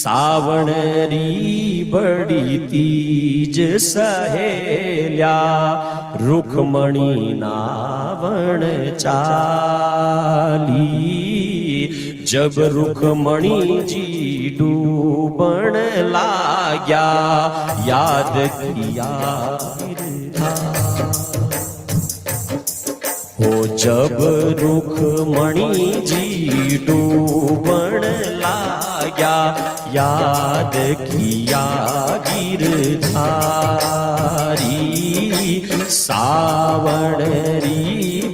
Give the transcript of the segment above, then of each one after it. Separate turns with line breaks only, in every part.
सावण री बड़ी तीज सहेल्या रुक्मणी नावण चाली। जब रुक्मणी जी डूबण लाग्या याद किया हो। जब रुक्मणी जी डूबण लाग्या याद किया गिरधारी। सावण री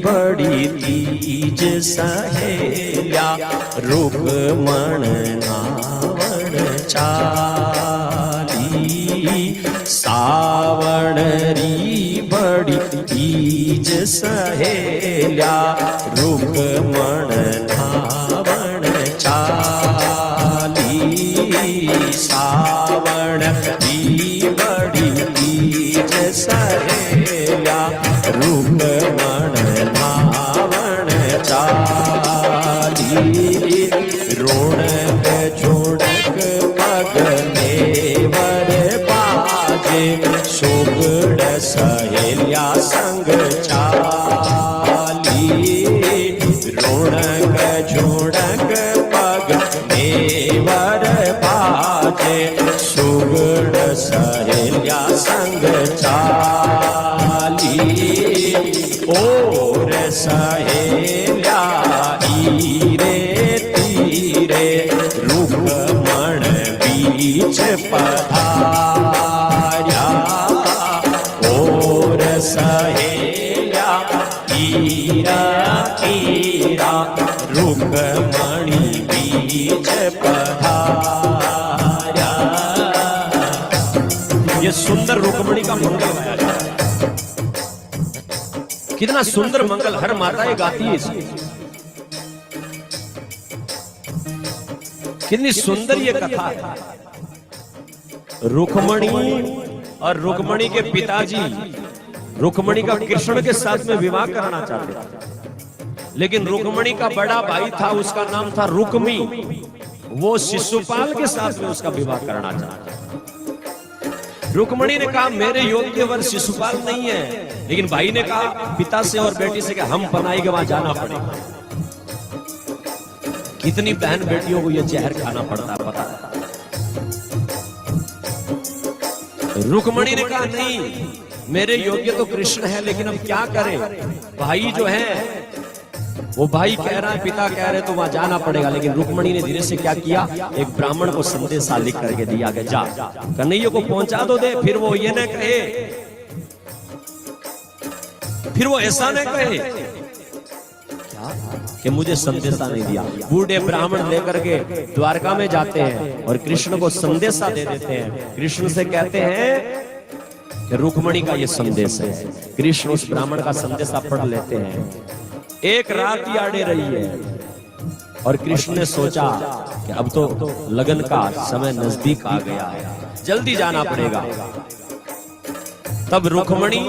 बड़ी तीज सहेल्या रुक्मण नावण चाली। सावण री बड़ी तीज सहेल्या रुक्मण नावण चाली। सावण री बड़ी तीज सहेल्या रुक्मण नावण चाली। रोणक जोड़क पगने वर बाजे शोगड़ सहेल्या संग चाली। रोणक जोड़क पगने वर बाजे शोगड़ सहेल्या संग चाली। और सहेल्या ईरे तीरे रुक्मण बीच पधार्या। और सहेल्या ईरा तीरा रुक्मणी बीच पधार्या। ये सुंदर रुक्मणी का मंगल गाया जाता है। कितना सुंदर मंगल हर माताएं गाती है इसमें। कितनी सुंदर ये कथा है। रुक्मणी और रुक्मणी के पिताजी रुक्मणी का कृष्ण के साथ में विवाह कराना चाहते थे, लेकिन रुक्मणी का बड़ा भाई था, उसका नाम था रुक्मी। वो शिशुपाल के साथ में उसका विवाह करना चाहता। रुक्मणी ने कहा मेरे योग्य वर शिशुपाल नहीं है, लेकिन भाई ने कहा पिता से और बेटी से कि हम पनाई के वहां जाना पड़ेगा। कितनी बहन बेटियों को यह जहर खाना पड़ता है पता है। रुक्मणी ने कहा नहीं मेरे योग्य तो कृष्ण है, लेकिन अब क्या करें। भाई जो है वो भाई कह रहा है, पिता कह रहे तो वहां जाना पड़ेगा। लेकिन रुक्मणी ने धीरे से क्या किया, एक ब्राह्मण को संदेशा लिख करके दिया कि जा कन्हैया को पहुंचा दो दे। फिर वो ये न कहे, फिर वो ऐसा न कहे कि मुझे संदेशा नहीं दिया। बूढ़े ब्राह्मण लेकर के द्वारका में जाते हैं और कृष्ण को संदेशा दे देते हैं। कृष्ण से कहते हैं कि रुक्मणी का ये संदेश है। कृष्ण उस ब्राह्मण का संदेशा पढ़ लेते हैं। एक रात ही आड़े रही है और कृष्ण ने सोचा कि अब तो लगन का समय नजदीक आ गया है, जल्दी जाना पड़ेगा। तब रुक्मणी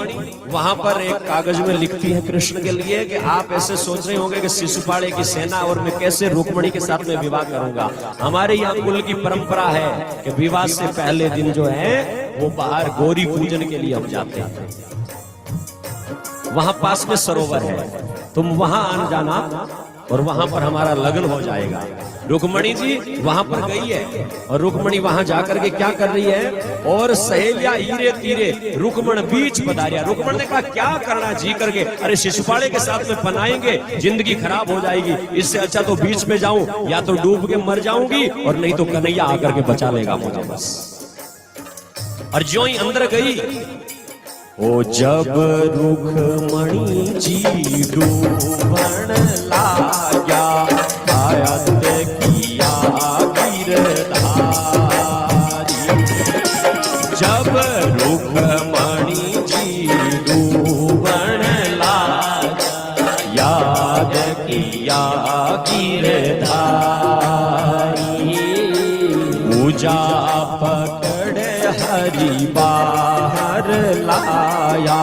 वहां पर एक कागज में लिखती है कृष्ण के लिए कि आप ऐसे सोच रहे होंगे कि शिशुपाल की सेना और मैं कैसे रुक्मणी के साथ में विवाह करूंगा। हमारे यहाँ कुल की परंपरा है कि विवाह से पहले दिन जो है वो बाहर गौरी पूजन के लिए हम जाते हैं। वहां पास में सरोवर है, तुम वहां आना जाना और वहां पर हमारा लगन हो जाएगा। रुक्मणी जी वहां पर गई है और रुक्मणी वहां जाकर के क्या कर रही है, और सहेलिया हीरे तीरे रुक्मण बीच पधारिया। रुक्मण ने कहा क्या करना जी करके, अरे शिशुपाल के साथ में पनाएंगे जिंदगी खराब हो जाएगी, इससे अच्छा तो बीच में जाऊं, या तो डूब के मर जाऊंगी और नहीं तो कन्हैया आकर के बचा लेगा मुझे बस। और ज्यों ही अंदर गई, ओ जब रुक्मणी जी डूबण लाग्या आयत किया गिरधारी। जब रुक्मणी जी डूबण लाग्या याद किया गिरधारी। पूजा पकड़ हरि बाहर लाया,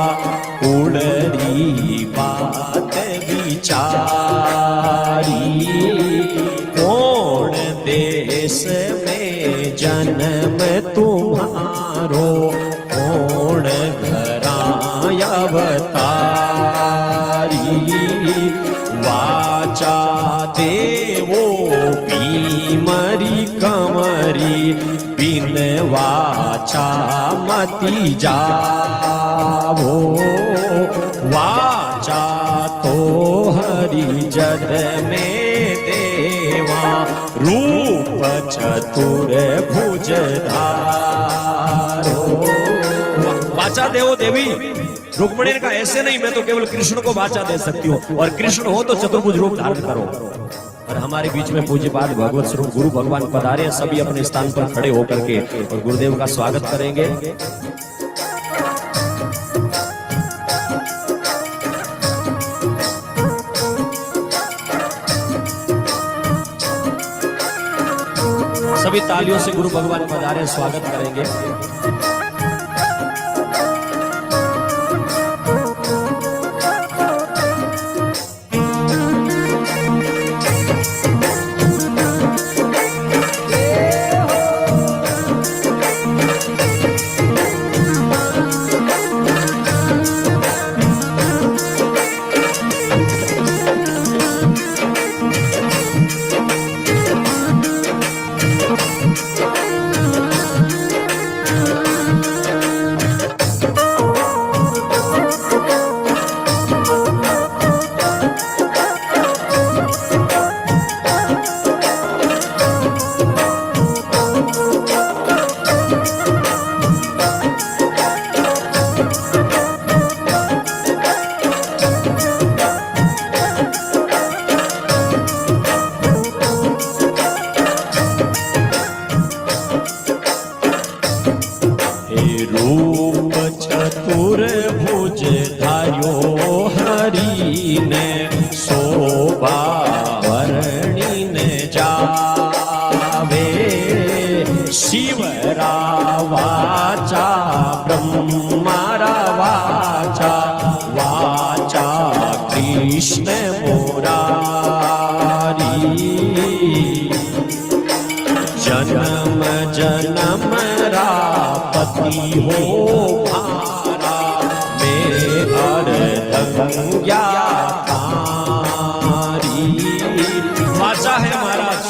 उड़री बात विचारी। कौन देश में जन्म तुम्हारो कौन घराय अवतारी। वाचा देवो बीमरी कमरी बिन वाचा मति जावो। वाचा तो हरि जद में देवा रूप चतुर भुजधारो। वाचा देवो देवी रुक्मिणी का ऐसे नहीं, मैं तो केवल कृष्ण को वाचा दे सकती हूँ, और कृष्ण हो तो चतुर्भुज रूप धारण करो। और हमारे बीच में पूज्यपाद भगवत स्वरूप गुरु भगवान पधारे हैं, सभी अपने स्थान पर खड़े होकर के और गुरुदेव का स्वागत करेंगे। सभी तालियों से गुरु भगवान पधारे स्वागत करेंगे। रूप चतुर भुज धार्यो हरि ने शोभा वर्णि ने जावे। शिवरा वाचा ब्रह्मारा वाचा वाचा कृष्ण मुरारी। जन्म जन्म पति हो भारा मेरे हरदंग्या तारी। वाचा है महाराज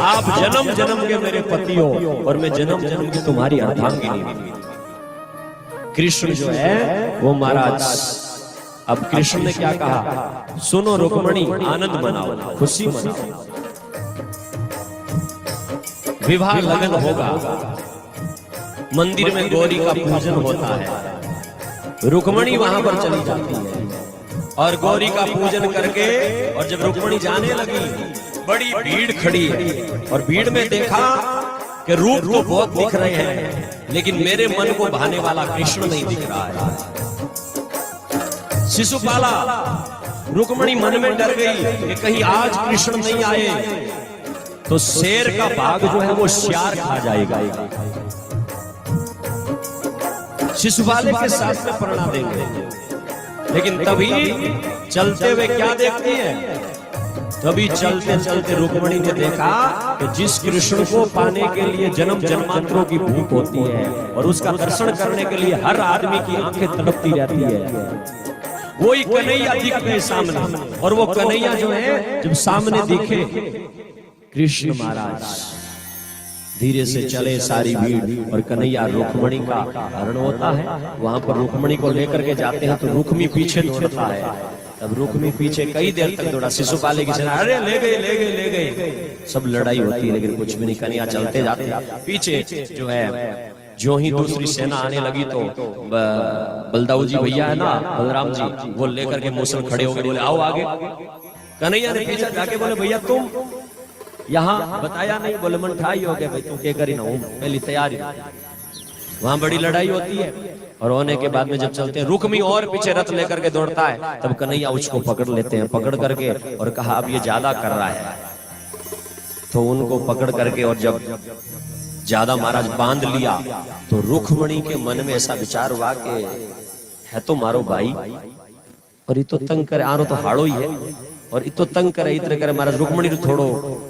आप जन्म जन्म के मेरे पति हो और मैं जन्म जन्म की तुम्हारी अर्धांगिनी। कृष्ण जो है वो महाराज, अब कृष्ण ने क्या कहा, सुनो रुक्मिणी आनंद मनाओ, खुशी मनाओ, विवाह लगन होगा, मंदिर में गौरी का पूजन होता है। रुक्मिणी वहां पर चली जाती है और गौरी का पूजन करके, और जब रुक्मिणी जाने लगी बड़ी भीड़ खड़ी है, और भीड़ में देखा कि रूप तो बहुत दिख रहे हैं लेकिन मेरे मन को भाने वाला कृष्ण नहीं दिख रहा है। शिशुपाला रुक्मिणी मन में डर गई कि कहीं आज कृष्ण नहीं आए तो शेर का भाग जो है वो श्यार खा जाएगा। शिशुपाले के साथ में प्रणा देंगे, लेकिन तभी चलते हुए क्या देखती है, तभी चलते चलते रुक्मिणी ने देखा कि जिस कृष्ण को पाने के लिए जन्म जन्मांतरों की भूख होती है और उसका दर्शन करने के लिए हर आदमी की आंखें तड़पती रहती है, वही कन्हैया दिख गए सामने। और वो कन्हैया जो है जब सामने दिखे कृष्ण महाराज धीरे से चले सारी भीड़, और कन्हैया रुक्मिणी का हरण होता है। वहां पर रुक्मिणी को लेकर के जाते हैं तो रुक्मी पीछे दौड़ता है। तब रुक्मी पीछे कई देर तक दौड़ा, शिशुपाले की सेना अरे ले गए ले गए ले गए, सब लड़ाई होती है लेकिन कुछ भी नहीं। कन्हैया चलते जाते पीछे जो है, जो ही दूसरी सेना आने लगी तो बलदाऊ जी भैया है ना, बलराम जी, वो लेकर के मूसल खड़े हो गए, बोले आओ आगे। कन्हैया ने पीछे जाके बोले भैया तुम यहाँ बताया नहीं, बोले मन ठाई हो गया भाई तुम क्या करी ना हूं पहली तैयारी। वहां बड़ी लड़ाई होती है और होने के बाद में जब चलते हैं रुक्मी और पीछे रथ लेकर के दौड़ता है, तब कन्हैया उसको पकड़ लेते हैं, पकड़ करके और कहा अब ये ज्यादा कर रहा है, तो उनको पकड़ करके और जब ज्यादा महाराज बांध लिया तो रुक्मिणी के मन में ऐसा विचार हुआ कि है तो मारो भाई और ये तो तंग करे, आरो तो हाड़ो ही है और ये तो तंग करे इतने करे महाराज रुक्मिणी थोड़ो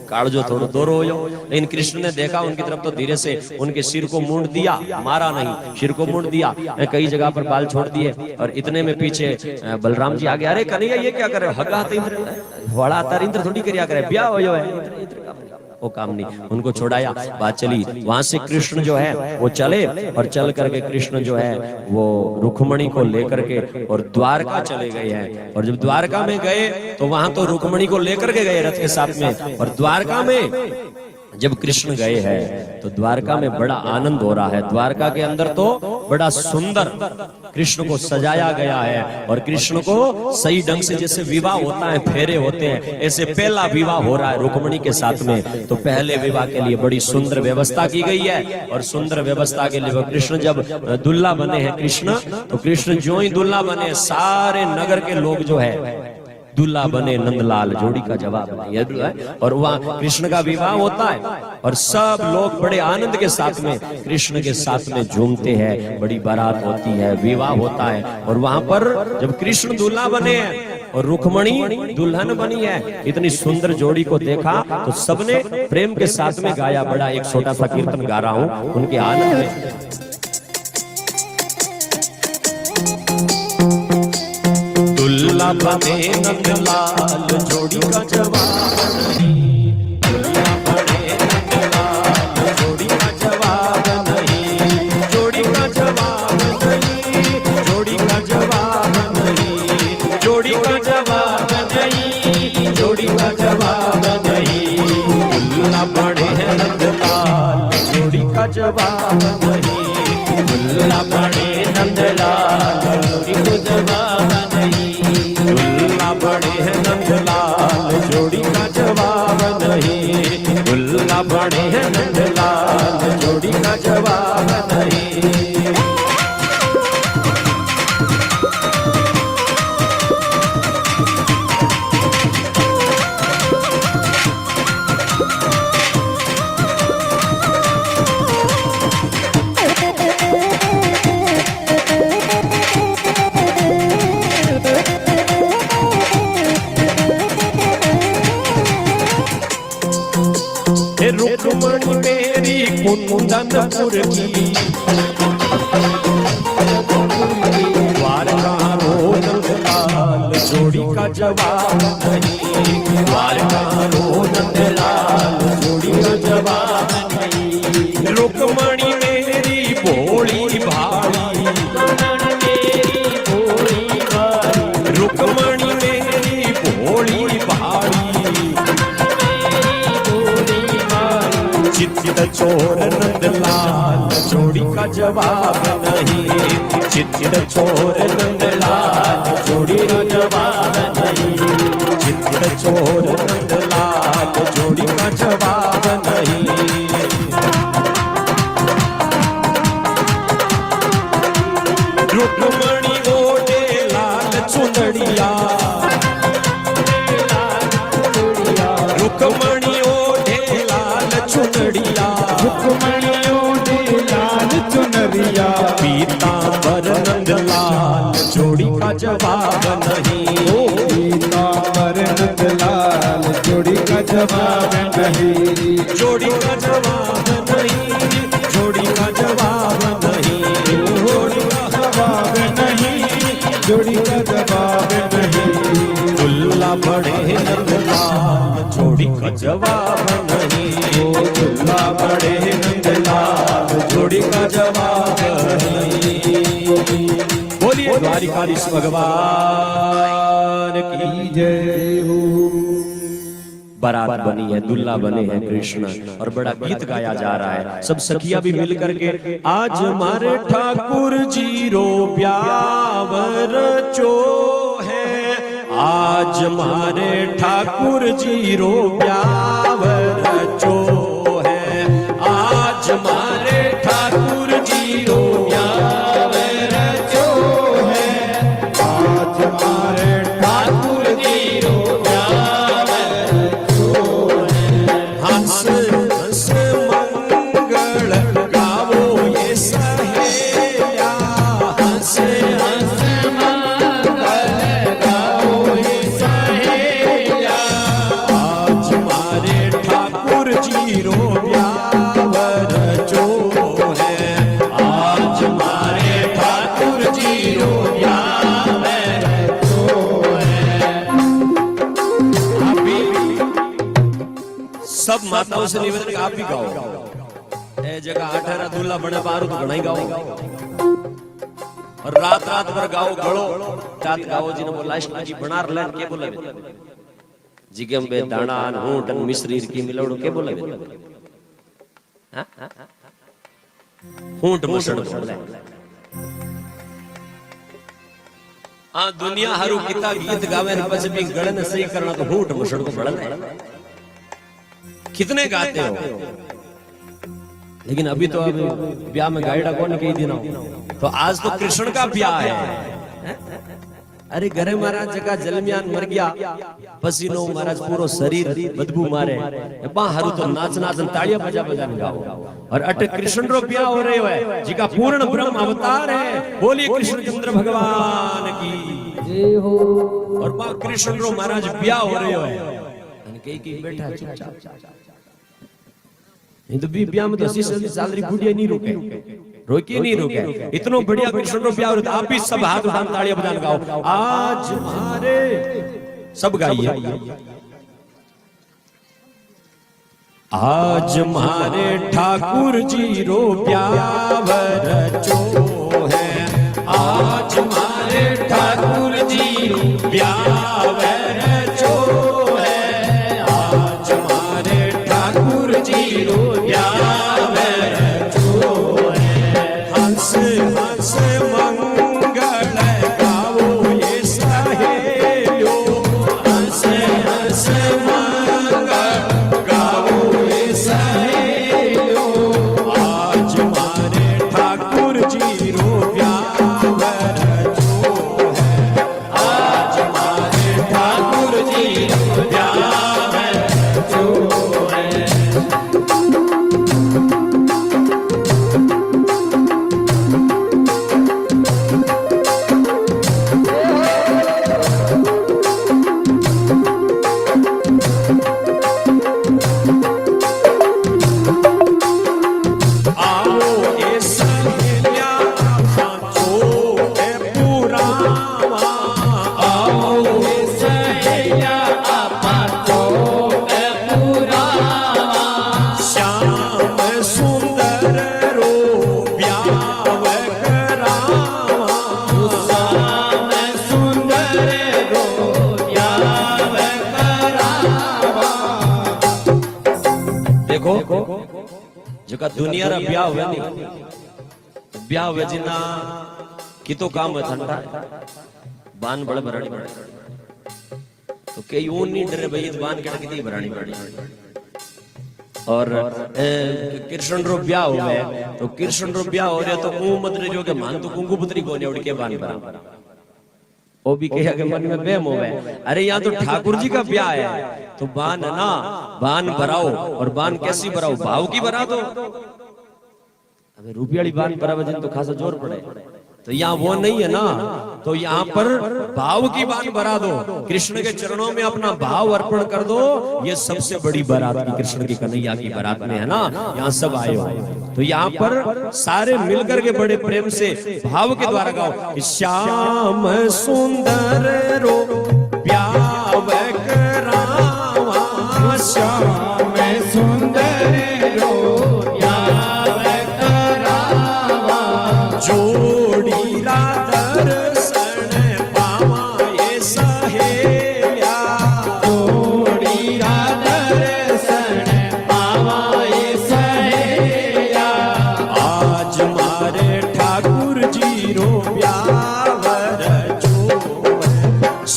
कालजो थोड़ा दूर हो जाओ। लेकिन कृष्ण ने देखा उनकी तरफ तो धीरे से उनके सिर को मूंड दिया, मारा नहीं, सिर को मूंड दिया, कई जगह पर बाल छोड़ दिए। और इतने में पीछे बलराम जी आ गए, अरे कन्हैया ये क्या कर रहे हो, हगा वड़ा इंद्र थोड़ी करिया करे, ब्याह हो जाए, वो काम नहीं, उनको छोड़ाया, बात चली। वहां से कृष्ण जो है वो चले और चल करके कृष्ण जो है वो रुक्मणी को लेकर के और द्वारका चले गए हैं। और जब द्वारका में गए तो वहां तो रुक्मणी को लेकर के गए रथ के साथ में, और द्वारका में जब कृष्ण गए हैं तो द्वारका में बड़ा आनंद हो रहा है। द्वारका के अंदर तो बड़ा सुंदर कृष्ण को सजाया गया है, और कृष्ण को सही ढंग से जैसे विवाह होता है, फेरे होते हैं, ऐसे पहला विवाह हो रहा है रुक्मणी के साथ में। तो पहले विवाह के लिए बड़ी सुंदर व्यवस्था की गई है, और सुंदर व्यवस्था के लिए कृष्ण जब दुल्हा बने हैं कृष्ण, तो कृष्ण जो ही दुल्हा बने सारे नगर के लोग जो है दूल्हा बने नंदलाल, जोड़ी का जवाब है। और वहाँ कृष्ण का विवाह होता है और सब लोग बड़े आनंद के साथ में कृष्ण के साथ में झूमते हैं, बड़ी बारात होती है, विवाह होता है। और वहां पर जब कृष्ण दूल्हा बने हैं और रुक्मणी दुल्हन बनी है, इतनी सुंदर जोड़ी को देखा तो सबने प्रेम के साथ में गाया। बड़ा एक छोटा सा कीर्तन गा रहा हूं उनके आनंद में। दुल्हा बने नंदलाल, जोड़ी का जवाब नहीं, दुल्हा बने नंदलाल, जोड़ी का जवाब नहीं, जोड़ी का जवाब नहीं, जोड़ी का जवाब नहीं, जोड़ी का जवाब नहीं, जोड़ी का जवाब नहीं। दुल्हा बने नंदलाल, जोड़ी का जवाब नहीं, दुल्हा बने नंदलाल, जोड़ी का जवाब नहीं, दुल्हा बड़े हैं नंदलाल, जोड़ी का जवाब नहीं, दुल्हा बड़े हैं नंदलाल, जोड़ी का जवाब नहीं। रुक्मणी मेरी कुंदनपुर की, द्वारका रो नंदलाल, जोड़ी का जवाब नहीं, द्वारका रो नंदलाल, जोड़ी का जवाब नहीं। रुक्मणी मेरी भोली भाली, रुक्मणी मेरी भोली भाली, चित चोर नंदलाल, जोड़ी का जवाब नहीं, चित चोर नंदलाल, जोड़ी का जवाब नहीं, चित चोर नंदलाल, जोड़ी का जवाब नहीं। रुक्मणी ओढ़े लाल चुनरिया, रुक्मणी ओढ़े लाल चुनरिया,
रुक्मणी ओढ़े लाल चुनरिया,
पीतांबर नंदलाल, जोड़ी का जवाब नहीं,
पीतांबर नंदलाल, जोड़ी का जवाब नहीं,
जोड़ी का जवाब नहीं, जोड़ी का जवाब नहीं, जोड़ी का
जवाब नहीं, जोड़ी का जवाब नहीं।
दुल्हा बड़े नंदलाल, जोड़ी का जवाब नहीं, दुल्हा बड़े नंदलाल, जोड़ी का जवाब नहीं। बोलिए द्वारिकाधीश भगवान की
जय हो।
बारात बनी है, दुल्हा बने हैं कृष्ण, और बड़ा गीत गाया जा रहा है। सब सखिया भी मिल करके, आज हमारे ठाकुर जी रो ब्यावर चो है, आज हमारे ठाकुर जी रो ब्यावर चो है, आज हमारे ठाकुर जी रो ब्यावर चो है,
आज हमारे
ठाकुर जी रो हंस हंस मंगल गावो ये सहेलिया, हंस हंस मंगल गावो ये सहेलिया, आज हमारे ठाकुर माताओं से निवेदन आप भी गाओ ए जगह 18 दूल्हा बने बारू तो घणाई गाओ और रात रात भर गाओ गड़ो तात गाओ जी ने बोला जी बनार लेन के बोले जिगम बे दाना ऊंट मिश्री की मिलवड़ो के बोले ऊंट मसड़ बोले आ दुनिया हारू किता गीत गावे न बस भी गले ने सही करना तो ऊंट मसड़ को बड़ल है कितने गाते हो लेकिन अभी तो अभी ब्याह में गायड़ा कौन कही दिन तो आज तो कृष्ण का ब्याह है अरे घरे महाराज जगह जलमियान मर गया पसीनो महाराज पूरो शरीर बदबू मारे हारू तो नाच नाच तालियां बजा बजा गाओ और अटे कृष्ण रो ब्याह हो रहे है जिका पूर्ण ब्रह्म अवतार है बोलिए कृष्णचंद्र भगवान की जय हो और बा कृष्ण रो महाराज ब्याह हो रहे है कई बैठा चुपचाप नहीं तो ब्याह में तो 80 साल री बुढ़िया नहीं रोके नहीं रोके इतनो बढ़िया कृष्ण रो ब्याह होता आप भी सब हाथ उठा तालियां बजा गाओ आज हमारे सब गाइए आज हमारे ठाकुर जी रो ब्याह रचो है आज हमारे ठाकुर जी रो ब्याह रचो है आज हमारे ठाकुर जी रो हंस हंस मंगल गाओ ये सहेलियो हंस हंस मंगल गाओ ये सहेलियो आज हमारे ठाकुर जी रो ब्याह रचो है आज हमारे ठाकुर जी रो ब्याह रचो है जका दुनिया रा ब्याह हुए नहीं ब्याह हुए जिना की तो काम है ठंडा बान बड़े भरानी पड़े तो कई ऊन नहीं डरे भाई बान के कितनी भरानी पड़ी और कृष्ण रो ब्याह हुए तो कृष्ण रो ब्याह हो रहा तो मुंह मत जो के मान तो कुंकु पुत्री को ने उड़ के बान भरा वो भी कहा के मन में बेम होवे अरे यहाँ तो ठाकुर जी का ब्याह है तो बान है ना बान भराओ और बान कैसी भराओ भाव की भरा दो अबे रुपये वाली बान भरा वजन तो खासा जोर पड़े तो यहाँ वो नहीं है ना तो यहाँ पर भाव की बात भरा दो कृष्ण के चरणों में अपना भाव अर्पण कर दो ये सबसे बड़ी बारात की कृष्ण की कन्हैया की बारात में है ना यहाँ सब आए हो तो यहाँ पर सारे मिलकर के बड़े प्रेम से भाव के द्वारा गाओ श्याम सुंदर रो ब्याह करावा श्याम सुंदर रो ब्याह करावा जोड़ी दर्शन पावा ये सहेलिया जोड़ी दर्शन पावा ये सहेलिया आज मारे ठाकुर जी रो ब्याह रचो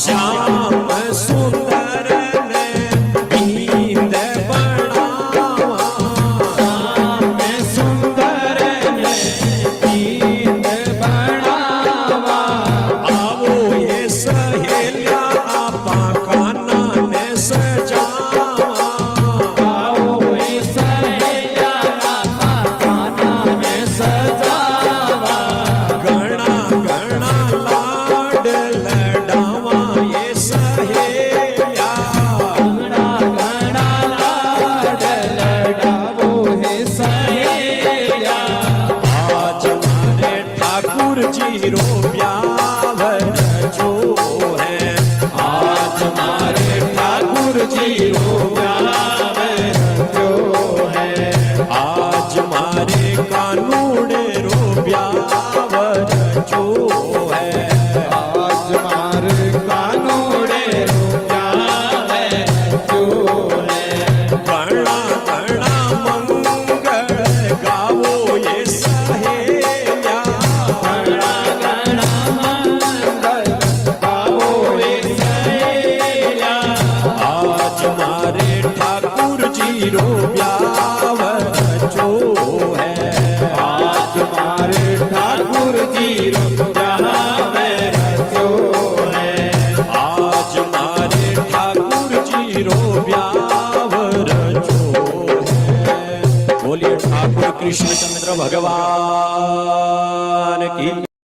श्याम सुंदर ने बींद बनावा श्याम सुंदर ने बींद बनावा आओ ये सहेलिया आपा काना ने सजावा आओ ये सहेलिया आपा काना ने सजावा गणा गणा लाड लडावा ये सहेलिया गणा गणा लाड लडावो हे सहेलिया आज हमारे ठाकुर जी रो ब्याह रचो है आज हमारे ठाकुर जी रो ब्याह रचो मारे कानूड़े रो ब्यावर जो है
आज मारे कानूड़े रुपया जो है
कणा कणा मंगल गावो ये सहेलिया
गणा गणा मंगल गावो रे सहेलिया
आज मारे ठाकुर जी रो ब्यावर जो है
आज मारे ठाकुर जी रुपया जो है
आज मारे ठाकुर जी रो ब्यावर जो है बोलिए ठाकुर कृष्णचंद्र भगवान की